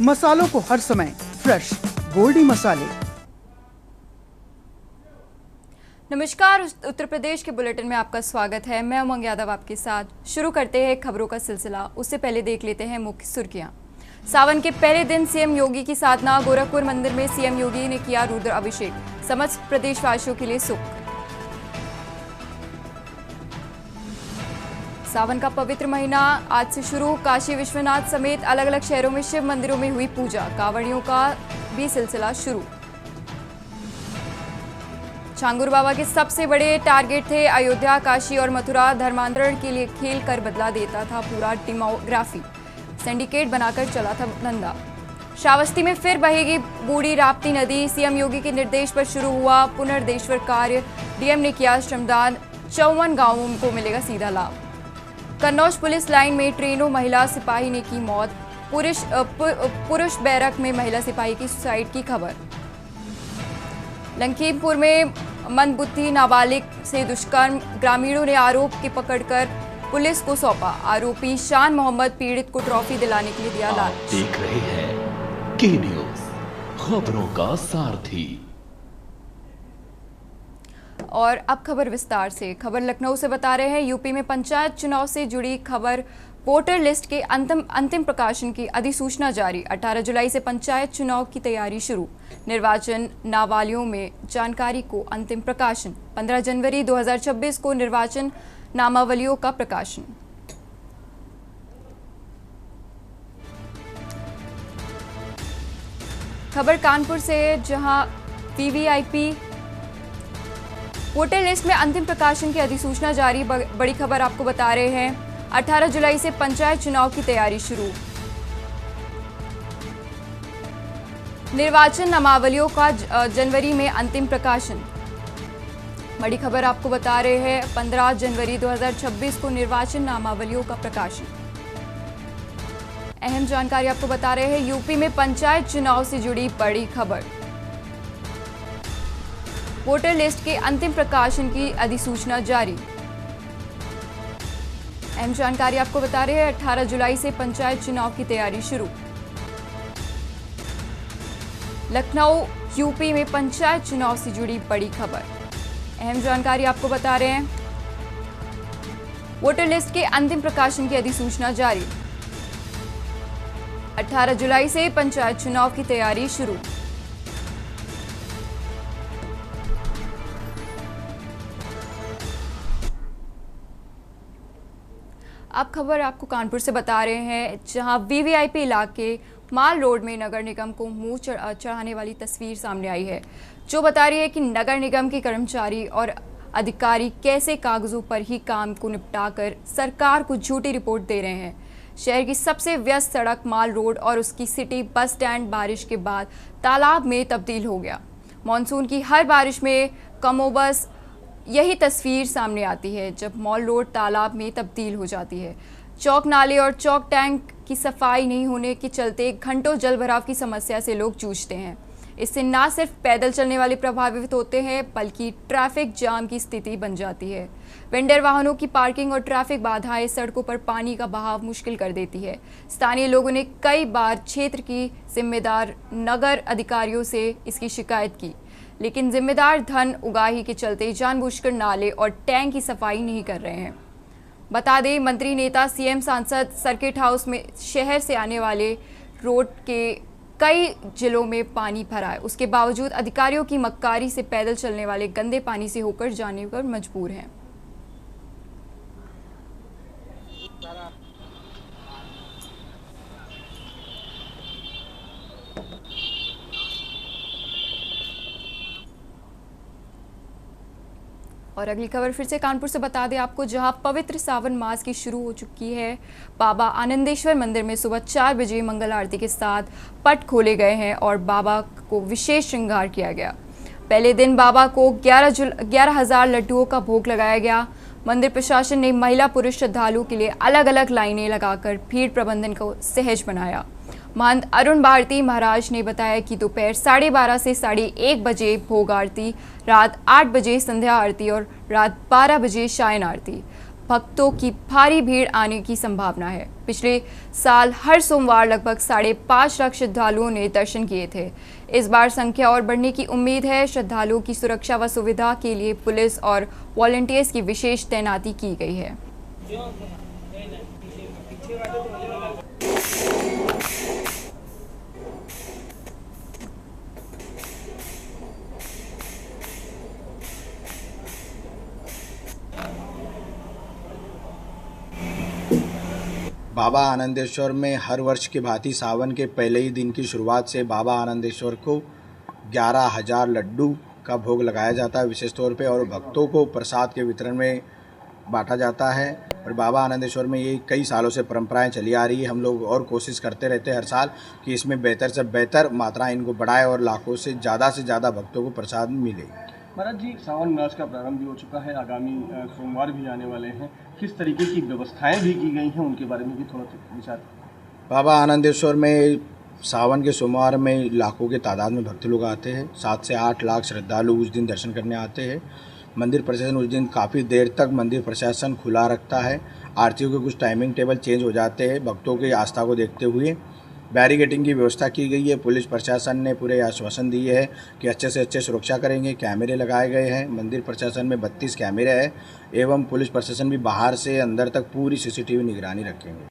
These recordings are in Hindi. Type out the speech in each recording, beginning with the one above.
मसालों को हर समय फ्रेश गोल्डी मसाले। नमस्कार, उत्तर प्रदेश के बुलेटिन में आपका स्वागत है। मैं उमंग यादव आपके साथ। शुरू करते हैं खबरों का सिलसिला। उससे पहले देख लेते हैं मुख्य सुर्खियां। सावन के पहले दिन सीएम योगी की साधना। गोरखपुर मंदिर में सीएम योगी ने किया रुद्र अभिषेक। समस्त प्रदेशवासियों के लिए सुख। सावन का पवित्र महीना आज से शुरू। काशी विश्वनाथ समेत अलग अलग शहरों में शिव मंदिरों में हुई पूजा। कांवड़ियों का भी सिलसिला शुरू। छांगुर बाबा के सबसे बड़े टारगेट थे अयोध्या, काशी और मथुरा। धर्मांतरण के लिए खेल कर बदला देता था पूरा डेमोग्राफी। सिंडिकेट बनाकर चला था धंधा। श्रावस्ती में फिर बहेगी बूढ़ी राप्ती नदी। सीएम योगी के निर्देश पर शुरू हुआ पुनर्देश्वर कार्य। डीएम ने किया श्रमदान। 54 गांवों को मिलेगा सीधा लाभ। कन्नौज पुलिस लाइन में ट्रेनों महिला सिपाही ने की मौत। पुरुष बैरक में महिला सिपाही की सुसाइड की खबर। लखीमपुर में मंदबुद्धि नाबालिग से दुष्कर्म। ग्रामीणों ने आरोप की पकड़कर पुलिस को सौंपा। आरोपी शान मोहम्मद पीड़ित को ट्रॉफी दिलाने के लिए दिया लालच। देख रहे हैं के न्यूज़, खबरों का सारथी। और अब खबर विस्तार से। खबर लखनऊ से बता रहे हैं, यूपी में पंचायत चुनाव से जुड़ी खबर। वोटर लिस्ट के अंतिम प्रकाशन की अधिसूचना जारी। 18 जुलाई से पंचायत चुनाव की तैयारी शुरू। निर्वाचन नामावलियों में जानकारी को अंतिम प्रकाशन। 15 जनवरी 2026 को निर्वाचन नामावलियों का प्रकाशन। खबर कानपुर से, जहां वीवीआईपी वोटर लिस्ट में अंतिम प्रकाशन की अधिसूचना जारी। बड़ी खबर आपको बता रहे हैं, 18 जुलाई से पंचायत चुनाव की तैयारी शुरू। निर्वाचन नामावलियों का जनवरी में अंतिम प्रकाशन। बड़ी खबर आपको बता रहे हैं, 15 जनवरी 2026 को निर्वाचन नामावलियों का प्रकाशन। अहम जानकारी आपको बता रहे हैं, यूपी में पंचायत चुनाव से जुड़ी बड़ी खबर। वोटर लिस्ट के अंतिम प्रकाशन की अधिसूचना जारी। अहम जानकारी आपको बता रहे हैं, 18 जुलाई से पंचायत चुनाव की तैयारी शुरू। लखनऊ यूपी में पंचायत चुनाव से जुड़ी बड़ी खबर। अहम जानकारी आपको बता रहे हैं, वोटर लिस्ट के अंतिम प्रकाशन की अधिसूचना जारी। 18 जुलाई से पंचायत चुनाव की तैयारी शुरू। अब खबर आपको कानपुर से बता रहे हैं, जहां वीवीआईपी इलाके माल रोड में नगर निगम को मुंह चढ़ाने वाली तस्वीर सामने आई है, जो बता रही है कि नगर निगम के कर्मचारी और अधिकारी कैसे कागजों पर ही काम को निपटाकर सरकार को झूठी रिपोर्ट दे रहे हैं। शहर की सबसे व्यस्त सड़क माल रोड और उसकी सिटी बस स्टैंड बारिश के बाद तालाब में तब्दील हो गया। मानसून की हर बारिश में कमोबस यही तस्वीर सामने आती है, जब मॉल रोड तालाब में तब्दील हो जाती है। चौक नाले और चौक टैंक की सफाई नहीं होने के चलते घंटों जल भराव की समस्या से लोग जूझते हैं। इससे न सिर्फ पैदल चलने वाले प्रभावित होते हैं, बल्कि ट्रैफिक जाम की स्थिति बन जाती है। वेंडर वाहनों की पार्किंग और ट्रैफिक बाधाएं सड़कों पर पानी का बहाव मुश्किल कर देती है। स्थानीय लोगों ने कई बार क्षेत्र की जिम्मेदार नगर अधिकारियों से इसकी शिकायत की, लेकिन जिम्मेदार धन उगाही के चलते जानबूझकर नाले और टैंक की सफाई नहीं कर रहे हैं। बता दें, मंत्री, नेता, सीएम, सांसद सर्किट हाउस में शहर से आने वाले रोड के कई जिलों में पानी भरा है। उसके बावजूद अधिकारियों की मक्कारी से पैदल चलने वाले गंदे पानी से होकर जाने पर मजबूर हैं। और अगली खबर फिर से कानपुर से बता दें आपको, जहां पवित्र सावन मास की शुरू हो चुकी है। बाबा आनंदेश्वर मंदिर में सुबह 4 बजे मंगल आरती के साथ पट खोले गए हैं और बाबा को विशेष श्रृंगार किया गया। पहले दिन बाबा को 11,000 लड्डुओं का भोग लगाया गया। मंदिर प्रशासन ने महिला पुरुष श्रद्धालुओं के लिए अलग अलग लाइनें लगाकर भीड़ प्रबंधन को सहज बनाया। महंत अरुण भारती महाराज ने बताया कि दोपहर 12:30 से 1:30 बजे भोग आरती, रात 8 बजे संध्या आरती और रात 12 बजे शायन आरती। भक्तों की भारी भीड़ आने की संभावना है। पिछले साल हर सोमवार लगभग 5.5 लाख श्रद्धालुओं ने दर्शन किए थे। इस बार संख्या और बढ़ने की उम्मीद है। श्रद्धालुओं की सुरक्षा व सुविधा के लिए पुलिस और वॉलंटियर्स की विशेष तैनाती की गई है। बाबा आनंदेश्वर में हर वर्ष की भांति सावन के पहले ही दिन की शुरुआत से बाबा आनंदेश्वर को 11,000 लड्डू का भोग लगाया जाता है विशेष तौर पे, और भक्तों को प्रसाद के वितरण में बांटा जाता है। और बाबा आनंदेश्वर में ये कई सालों से परंपराएं चली आ रही है। हम लोग और कोशिश करते रहते हैं हर साल कि इसमें बेहतर से बेहतर मात्रा इनको बढ़ाए और लाखों से ज़्यादा भक्तों को प्रसाद मिले। महाराज जी, सावन मास का प्रारंभ भी हो चुका है, आगामी सोमवार भी आने वाले हैं। किस तरीके की व्यवस्थाएं भी की गई हैं, उनके बारे में भी थोड़ा विचार। बाबा आनंदेश्वर में सावन के सोमवार में लाखों के तादाद में भक्त लोग आते हैं। 7 से 8 लाख श्रद्धालु उस दिन दर्शन करने आते हैं। मंदिर प्रशासन उस दिन काफ़ी देर तक मंदिर प्रशासन खुला रखता है। आरतियों के कुछ टाइमिंग टेबल चेंज हो जाते हैं भक्तों की आस्था को देखते हुए। बैरिकेडिंग की व्यवस्था की गई है। पुलिस प्रशासन ने पूरे आश्वासन दिए है कि अच्छे से अच्छे सुरक्षा करेंगे। कैमरे लगाए गए हैं। मंदिर प्रशासन में 32 कैमरे हैं एवं पुलिस प्रशासन भी बाहर से अंदर तक पूरी CCTV निगरानी रखेंगे।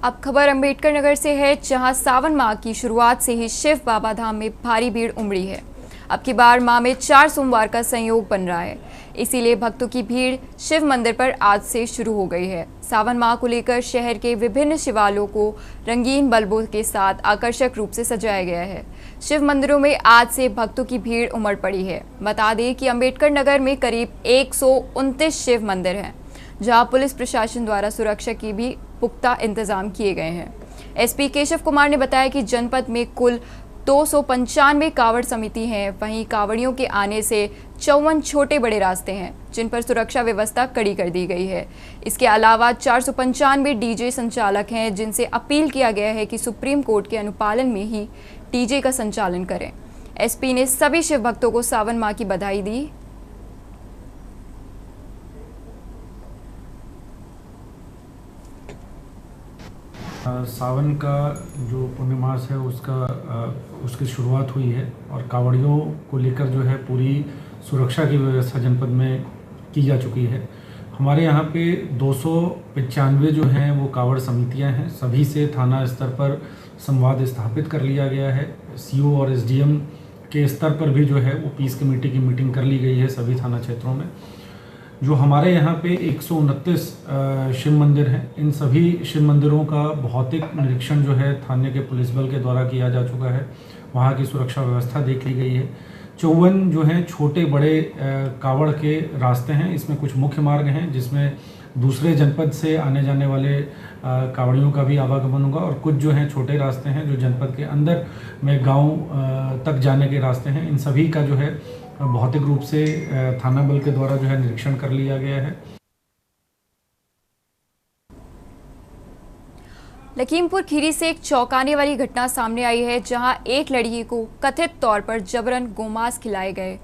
अब खबर अंबेडकर नगर से है, जहां सावन माह की शुरुआत से ही शिव बाबा धाम में भारी भीड़ उमड़ी है। अब की बार माह में 4 सोमवार का संयोग बन रहा है, इसीलिए भक्तों की भीड़ शिव मंदिर पर आज से शुरू हो गई है। सावन माह को लेकर शहर के विभिन्न शिवालयों को रंगीन बल्बों के साथ आकर्षक रूप से सजाया गया है। शिव मंदिरों में आज से भक्तों की भीड़ उमड़ पड़ी है। बता दें कि अंबेडकर नगर में करीब 129 शिव मंदिर हैं, जहां पुलिस प्रशासन द्वारा सुरक्षा की भी पुख्ता इंतजाम किए गए हैं। SP केशव कुमार ने बताया कि जनपद में कुल 295 कांवड़ समिति हैं। वहीं कांवड़ियों के आने से 54 छोटे बड़े रास्ते हैं, जिन पर सुरक्षा व्यवस्था कड़ी कर दी गई है। इसके अलावा 495 DJ संचालक हैं, जिनसे अपील किया गया है कि सुप्रीम कोर्ट के अनुपालन में ही DJ का संचालन करें। SP ने सभी शिव भक्तों को सावन माह की बधाई दी। सावन का जो पूर्णिमास है उसकी शुरुआत हुई है और कांवड़ियों को लेकर जो है पूरी सुरक्षा की व्यवस्था जनपद में की जा चुकी है। हमारे यहाँ पे 295 जो हैं वो कांवड़ समितियाँ हैं। सभी से थाना स्तर पर संवाद स्थापित कर लिया गया है। CO और SDM के स्तर पर भी जो है वो पीस कमेटी की मीटिंग कर ली गई है सभी थाना क्षेत्रों में। जो हमारे यहाँ पे 129 शिव मंदिर हैं, इन सभी शिव मंदिरों का भौतिक निरीक्षण जो है थाने के पुलिस बल के द्वारा किया जा चुका है। वहाँ की सुरक्षा व्यवस्था देख ली गई है। 54 जो हैं छोटे बड़े कांवड़ के रास्ते हैं। इसमें कुछ मुख्य मार्ग हैं जिसमें दूसरे जनपद से आने जाने वाले कांवड़ियों का भी आवागमन होगा, और कुछ जो हैं छोटे रास्ते हैं जो जनपद के अंदर में गांव तक जाने के रास्ते हैं। इन सभी का जो है भौतिक रूप से थाना बल के द्वारा जो है निरीक्षण कर लिया गया है। लखीमपुर खीरी से एक चौंकाने वाली घटना सामने आई है, जहां एक लड़की को कथित तौर पर जबरन गोमांस खिलाए गए।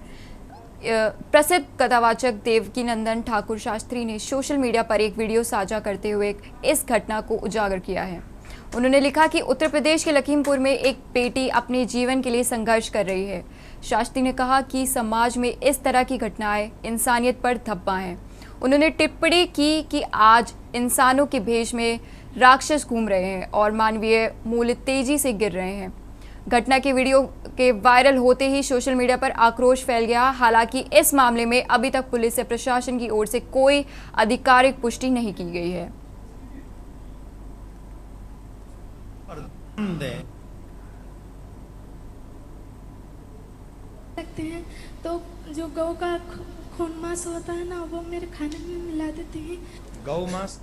प्रसिद्ध कथावाचक देवकी नंदन ठाकुर शास्त्री ने सोशल मीडिया पर एक वीडियो साझा करते हुए इस घटना को उजागर किया है। उन्होंने लिखा कि उत्तर प्रदेश के लखीमपुर में एक बेटी अपने जीवन के लिए संघर्ष कर रही है। शास्त्री ने कहा कि समाज में इस तरह की घटनाएं इंसानियत पर धब्बा हैं। उन्होंने टिप्पणी की कि आज इंसानों के भेष में राक्षस घूम रहे हैं और मानवीय मूल्य तेजी से गिर रहे हैं। घटना के वीडियो के वायरल होते ही सोशल मीडिया पर आक्रोश फैल गया। हालांकि इस मामले में अभी तक पुलिस या प्रशासन की ओर से कोई आधिकारिक पुष्टि नहीं की गई है। सकते हैं तो जो गौ का खून मांस होता है ना, वो मेरे खाने में मिला देते हैं। गौ मांस।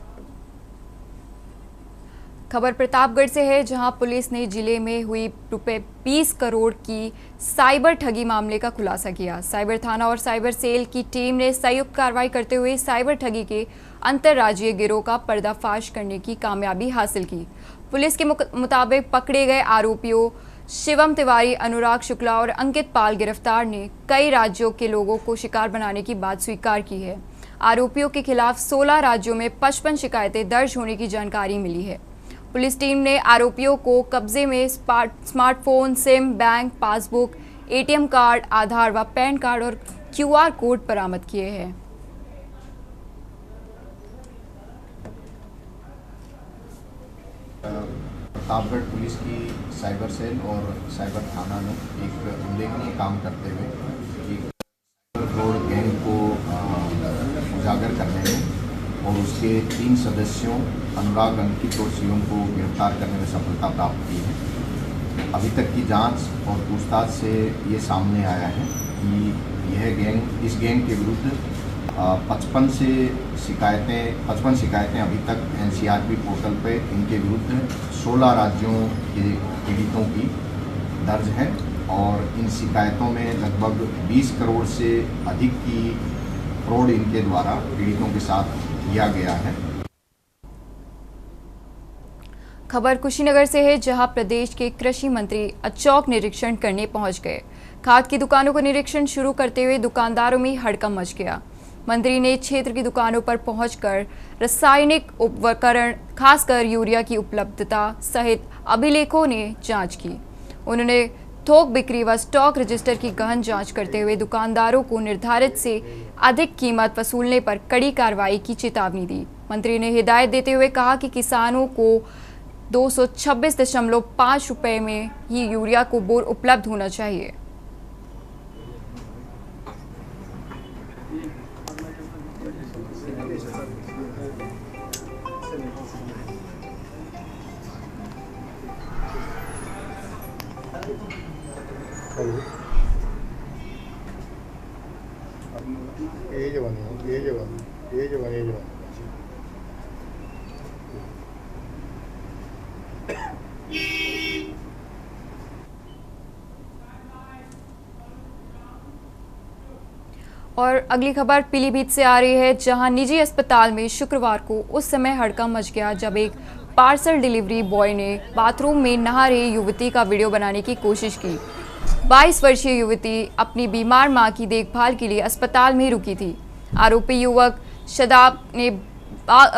खबर प्रतापगढ़ से है, जहां पुलिस ने जिले में हुई रुपए 20 करोड़ की साइबर ठगी मामले का खुलासा किया। साइबर थाना और साइबर सेल की टीम ने संयुक्त कार्रवाई करते हुए साइबर ठगी के अंतर्राज्यीय गिरोह का पर्दाफाश करने की कामयाबी हासिल की। पुलिस के मुताबिक पकड़े गए आरोपियों शिवम तिवारी, अनुराग शुक्ला और अंकित पाल गिरफ्तार ने कई राज्यों के लोगों को शिकार बनाने की बात स्वीकार की है। आरोपियों के खिलाफ 16 राज्यों में 55 शिकायतें दर्ज होने की जानकारी मिली है। पुलिस टीम ने आरोपियों को कब्जे में smartphone, SIM, bank passbook, ATM card, Aadhaar व पैन कार्ड और क्यूआर कोड बरामद किए हैं। प्रतापगढ़ पुलिस की साइबर सेल और साइबर थाना ने एक उल्लेखनीय काम करते हुए एक फ्रॉड गैंग को उजागर करने में और उसके 3 सदस्यों अनुराग, अंकित और शिवम को गिरफ्तार करने में सफलता प्राप्त की है। अभी तक की जांच और पूछताछ से ये सामने आया है कि इस गैंग के विरुद्ध 55 शिकायतें अभी तक एनसीआरबी पोर्टल पे इनके विरुद्ध 16 राज्यों के पीड़ितों की दर्ज है और इन शिकायतों में लगभग 20 करोड़ से अधिक की फ्रॉड इनके द्वारा पीड़ितों के साथ किया गया है। खबर कुशीनगर से है, जहां प्रदेश के कृषि मंत्री अचौक निरीक्षण करने पहुंच गए। खाद की दुकानों को निरीक्षण शुरू करते हुए दुकानदारों में हड़कंप मच गया। मंत्री ने क्षेत्र की दुकानों पर पहुंचकर रासायनिक उपकरण, खासकर यूरिया की उपलब्धता सहित अभिलेखों ने जांच की। उन्होंने थोक बिक्री व स्टॉक रजिस्टर की गहन जांच करते हुए दुकानदारों को निर्धारित से अधिक कीमत वसूलने पर कड़ी कार्रवाई की चेतावनी दी। मंत्री ने हिदायत देते हुए कहा कि किसानों को 226.5 रुपये में ही यूरिया को बोर उपलब्ध होना चाहिए। और अगली खबर पीलीभीत से आ रही है, जहां निजी अस्पताल में शुक्रवार को उस समय हड़कंप मच गया जब एक पार्सल डिलीवरी बॉय ने बाथरूम में नहा रही युवती का वीडियो बनाने की कोशिश की। 22 वर्षीय युवती अपनी बीमार मां की देखभाल के लिए अस्पताल में रुकी थी। आरोपी युवक शदाब ने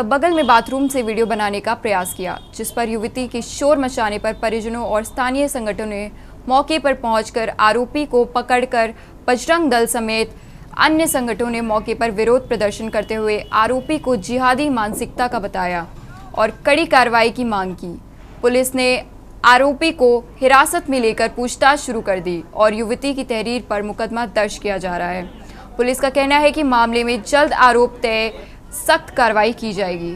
बगल में बाथरूम से वीडियो बनाने का प्रयास किया, जिस पर युवती के शोर मचाने पर परिजनों और स्थानीय संगठनों ने मौके पर पहुंचकर आरोपी को पकड़कर बजरंग दल समेत अन्य संगठनों ने मौके पर विरोध प्रदर्शन करते हुए आरोपी को जिहादी मानसिकता का बताया और कड़ी कार्रवाई की मांग की। पुलिस ने आरोपी को हिरासत में लेकर पूछताछ शुरू कर दी और युवती की तहरीर पर मुकदमा दर्ज किया जा रहा है। पुलिस का कहना है कि मामले में जल्द आरोप तय सख्त कार्रवाई की जाएगी।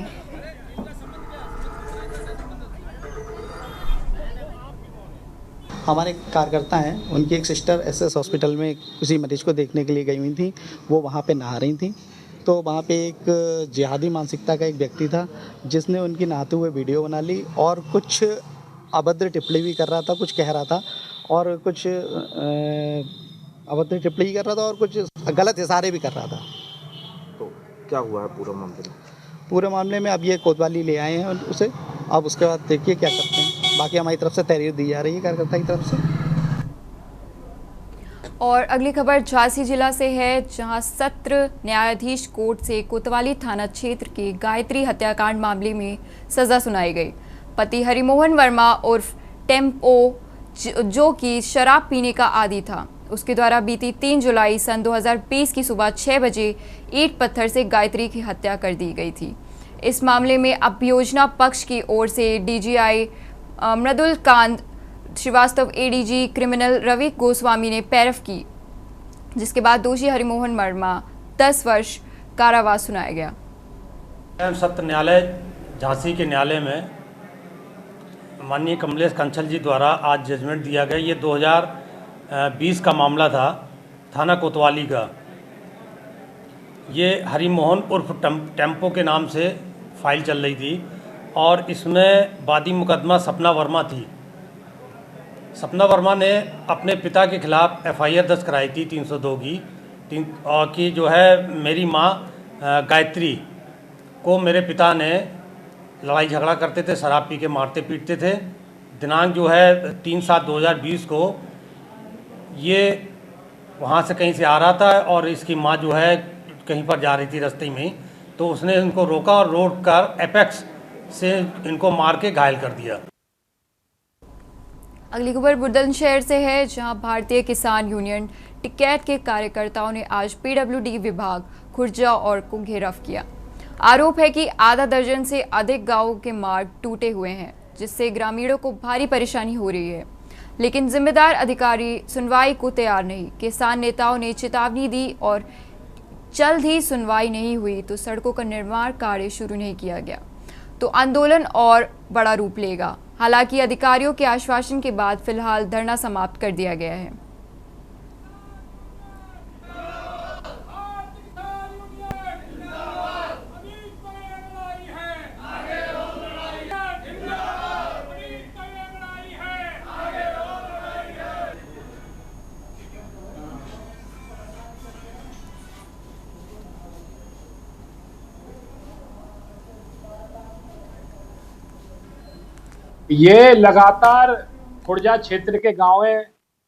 हमारे कार्यकर्ता हैं, उनकी एक सिस्टर एसएस हॉस्पिटल में किसी मरीज को देखने के लिए गई हुई थी। वो वहाँ पे नहा रही थी, तो वहाँ पे एक जिहादी मानसिकता का एक व्यक्ति था जिसने उनकी नहाते हुए वीडियो बना ली और कुछ अभद्र टिप्पणी भी कर रहा था, कुछ कह रहा था और कुछ अभद्र टिप्पणी कर रहा था और कुछ गलत इशारे भी कर रहा था। तो क्या हुआ है पूरा मामले में? पूरे मामले में अब ये कोतवाली ले आए हैं उसे, अब उसके बाद देखिए क्या करते हैं। बाकी हमारी तरफ से तहरीर दी जा रही है कार्यकर्ता की तरफ से। और अगली खबर झांसी जिला से है, जहां सत्र न्यायाधीश कोर्ट से कोतवाली थाना क्षेत्र के गायत्री हत्याकांड मामले में सजा सुनाई गई। पति हरिमोहन वर्मा उर्फ टेम्पो, जो कि शराब पीने का आदी था, उसके द्वारा बीती 3 जुलाई सन 2020 की सुबह 6 बजे ईंट पत्थर से गायत्री की हत्या कर दी गई थी। इस मामले में अभियोजना पक्ष की ओर से डीजीआई मृदुल कांत श्रीवास्तव, एडीजी क्रिमिनल रवि गोस्वामी ने पैरवी की, जिसके बाद दोषी हरिमोहन वर्मा 10 वर्ष कारावास सुनाया गया। सत्र न्यायालय झांसी के न्यायालय में माननीय कमलेश कंसल जी द्वारा आज जजमेंट दिया गया। ये 2020 का मामला था, थाना कोतवाली का। ये हरिमोहन उर्फ टेम्पो के नाम से फाइल चल रही थी और इसमें वादी मुकदमा सपना वर्मा थी। सपना वर्मा ने अपने पिता के खिलाफ एफआईआर दर्ज कराई थी 302 की जो है मेरी माँ गायत्री को मेरे पिता ने लड़ाई झगड़ा करते थे, शराब पी के मारते पीटते थे। दिनांक जो है 3/7/2020 को ये वहाँ से कहीं से आ रहा था और इसकी माँ जो है कहीं पर जा रही थी रास्ते में, तो उसने इनको रोका और रोक कर एपेक्स से इनको मार के घायल कर दिया। अगली खबर बुलंदशहर से है, जहां भारतीय किसान यूनियन टिकैत के कार्यकर्ताओं ने आज पीडब्ल्यूडी विभाग खुर्जा और को घेराव किया। आरोप है कि आधा दर्जन से अधिक गांवों के मार्ग टूटे हुए हैं, जिससे ग्रामीणों को भारी परेशानी हो रही है, लेकिन जिम्मेदार अधिकारी सुनवाई को तैयार नहीं। किसान नेताओं ने चेतावनी दी और जल्द ही सुनवाई नहीं हुई तो सड़कों का निर्माण कार्य शुरू नहीं किया गया तो आंदोलन और बड़ा रूप लेगा। हालांकि अधिकारियों के आश्वासन के बाद फिलहाल धरना समाप्त कर दिया गया है। ये लगातार खुर्जा क्षेत्र के गाँव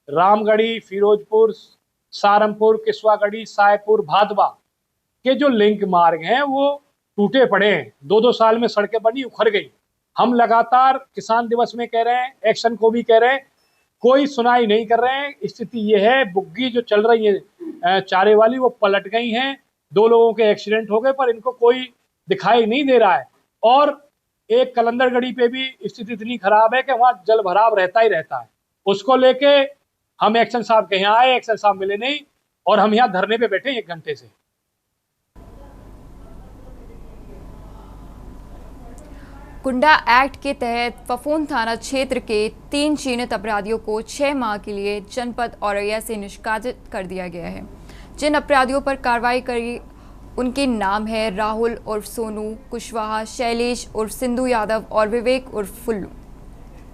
रामगढ़ी, फिरोजपुर, सारमपुर, किस्वागढ़ी, सायपुर, भादवा के जो लिंक मार्ग हैं वो टूटे पड़े हैं। 2-2 साल में सड़कें बनी उखड़ गई। हम लगातार किसान दिवस में कह रहे हैं, एक्शन को भी कह रहे हैं, कोई सुनाई नहीं कर रहे हैं। स्थिति ये है, बुग्गी जो चल रही है चारे वाली वो पलट गई हैं। 2 लोगों के एक्सीडेंट हो गए पर इनको कोई दिखाई नहीं दे रहा है। और एक कलंदरगढ़ी पे भी स्थिति इतनी खराब है कि वहाँ जल भराव रहता ही रहता है। उसको लेके हम एक्शन साहब के यहाँ आए, एक्शन साहब मिले नहीं और हम यहाँ धरने पे बैठे 1 घंटे से। कुंडा एक्ट के तहत फफूंद थाना क्षेत्र के 3 चिन्हित अपराधियों को 6 माह के लिए जनपद औरैया से निष्कासित कर दिया गया है। जिन अपराधियों पर कार्रवाई करी उनके नाम है राहुल उर्फ सोनू कुशवाहा, शैलेश उर्फ सिंधु यादव और विवेक उर्फ फुल्लू।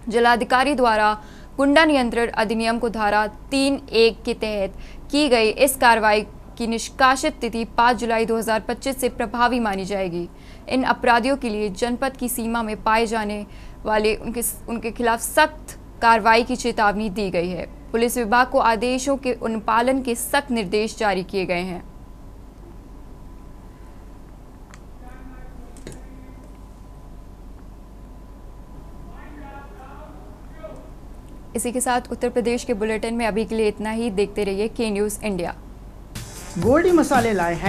जिलाधिकारी द्वारा गुंडा नियंत्रण अधिनियम को धारा 3(1) के तहत की गई इस कार्रवाई की निष्कासित तिथि 5 जुलाई 2025 से प्रभावी मानी जाएगी। इन अपराधियों के लिए जनपद की सीमा में पाए जाने वाले उनके खिलाफ सख्त कार्रवाई की चेतावनी दी गई है। पुलिस विभाग को आदेशों के अनुपालन के सख्त निर्देश जारी किए गए हैं। इसी के साथ उत्तर प्रदेश के बुलेटिन में अभी के लिए इतना ही। देखते रहिए के न्यूज़ इंडिया। गोल्डी मसाले लाए हैं